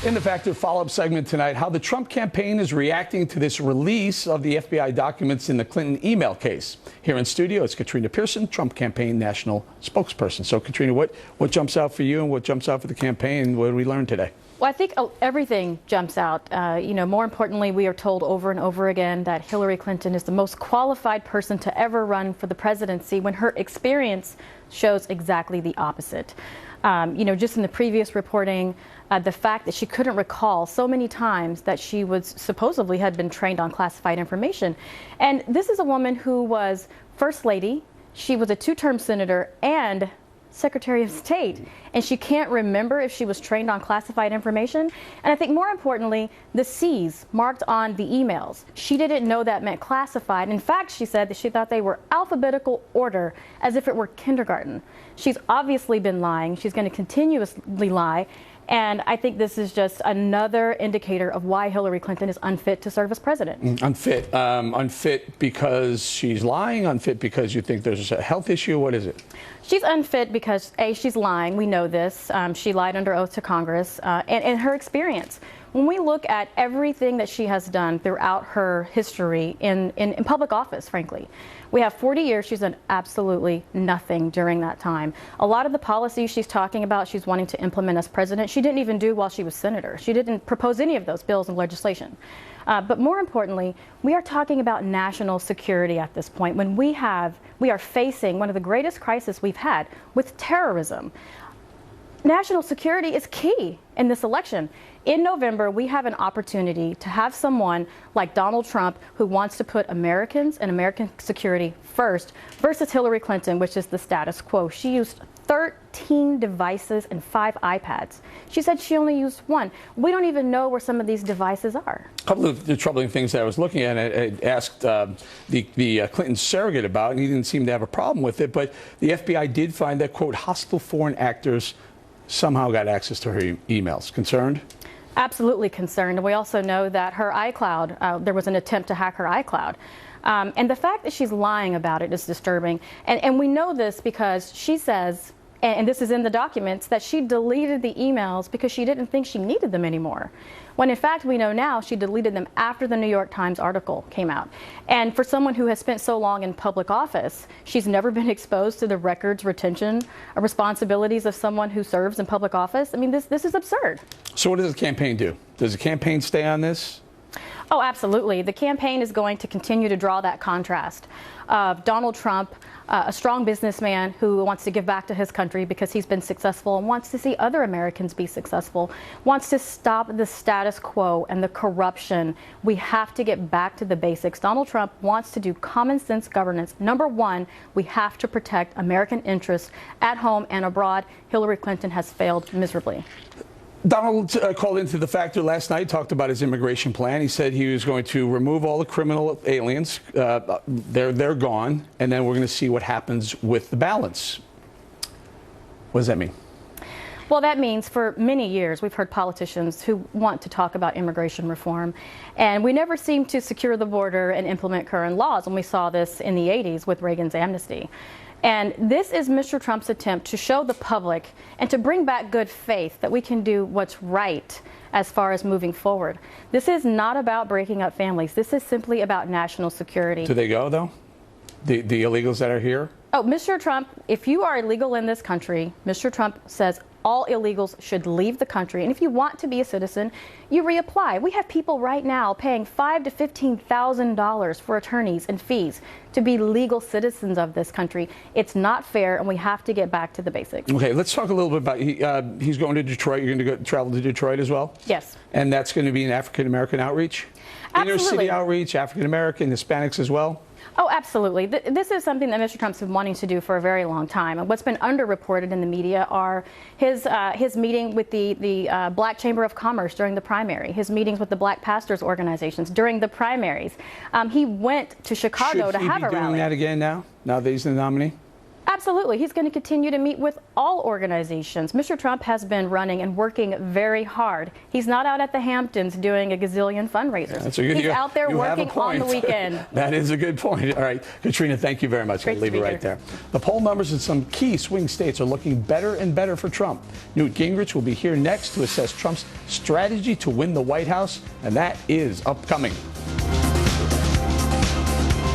In the Factor follow-up segment tonight, how the Trump campaign is reacting to this release of the FBI documents in the Clinton email case. Here in studio, it's Katrina Pearson, Trump campaign national spokesperson. So, Katrina, what jumps out for you and what jumps out for the campaign? What did we learn today? Well, I think everything jumps out. More importantly, we are told over and over again that Hillary Clinton is the most qualified person to ever run for the presidency when her experience shows exactly the opposite. Just in the previous reporting, the fact that she couldn't recall so many times that she was supposedly had been trained on classified information. And this is a woman who was First Lady. She was a two-term senator and Secretary of State, and she can't remember if she was trained on classified information. And I think more importantly, the C's marked on the emails. She didn't know that meant classified. In fact, she said that she thought they were alphabetical order, as if it were kindergarten. She's obviously been lying. She's going to continuously lie. And I think this is just another indicator of why Hillary Clinton is unfit to serve as president. Unfit. Unfit because she's lying? Unfit because you think there's a health issue? What is it? She's unfit because, A, she's lying. We know this. She lied under oath to Congress. And her experience. When we look at everything that she has done throughout her history in public office, frankly, we have 40 years. She's done absolutely nothing during that time. A lot of the policies she's talking about, she's wanting to implement as president, she didn't even do while she was senator. She didn't propose any of those bills and legislation. But more importantly, we are talking about national security at this point when we are facing one of the greatest crises we've had with terrorism. National security is key in this election. In November, we have an opportunity to have someone like Donald Trump who wants to put Americans and American security first versus Hillary Clinton, which is the status quo. She used 13 devices and 5 iPads. She said she only used 1. We don't even know where some of these devices are. A couple of the troubling things that I was looking at, I asked the Clinton surrogate about, and he didn't seem to have a problem with it, but the FBI did find that, quote, hostile foreign actors somehow got access to her emails. Concerned? Absolutely concerned. And we also know that her iCloud, there was an attempt to hack her iCloud. And the fact that she's lying about it is disturbing. And we know this because she says, and this is in the documents, that she deleted the emails because she didn't think she needed them anymore. When in fact we know now she deleted them after the New York Times article came out. And for someone who has spent so long in public office, she's never been exposed to the records retention responsibilities of someone who serves in public office. I mean, this is absurd. So what does the campaign do? Does the campaign stay on this? Oh, absolutely. The campaign is going to continue to draw that contrast of Donald Trump, a strong businessman who wants to give back to his country because he's been successful and wants to see other Americans be successful, wants to stop the status quo and the corruption. We have to get back to the basics. Donald Trump wants to do common sense governance. Number one, we have to protect American interests at home and abroad. Hillary Clinton has failed miserably. Donald called into the Factor last night, talked about his immigration plan. He said he was going to remove all the criminal aliens. They're gone, and then we're going to see what happens with the balance. What does that mean? Well, that means for many years we've heard politicians who want to talk about immigration reform, and we never seem to secure the border and implement current laws, and we saw this in the 80s with Reagan's amnesty. And this is Mr. Trump's attempt to show the public and to bring back good faith that we can do what's right as far as moving forward. This is not about breaking up families. This is simply about national security. Do they go, though? The illegals that are here? Oh, Mr. Trump, if you are illegal in this country, Mr. Trump says all illegals should leave the country. And if you want to be a citizen, you reapply. We have people right now paying $5,000 to $15,000 for attorneys and fees to be legal citizens of this country. It's not fair, and we have to get back to the basics. Okay, let's talk a little bit about, he's going to Detroit. You're going to travel to Detroit as well? Yes. And that's going to be an African-American outreach? Absolutely. Inner city outreach, African-American, Hispanics as well? Oh, absolutely. This is something that Mr. Trump's been wanting to do for a very long time. And what's been underreported in the media are his meeting with the Black Chamber of Commerce during the primary, his meetings with the Black Pastors organizations during the primaries. He went to Chicago to have a rally. Should he be doing that again now that he's the nominee? Absolutely. He's going to continue to meet with all organizations. Mr. Trump has been running and working very hard. He's not out at the Hamptons doing a gazillion fundraisers. He's out there working on the weekend. That is a good point. All right, Katrina, thank you very much. I'll leave it right there. The poll numbers in some key swing states are looking better and better for Trump. Newt Gingrich will be here next to assess Trump's strategy to win the White House, and that is upcoming.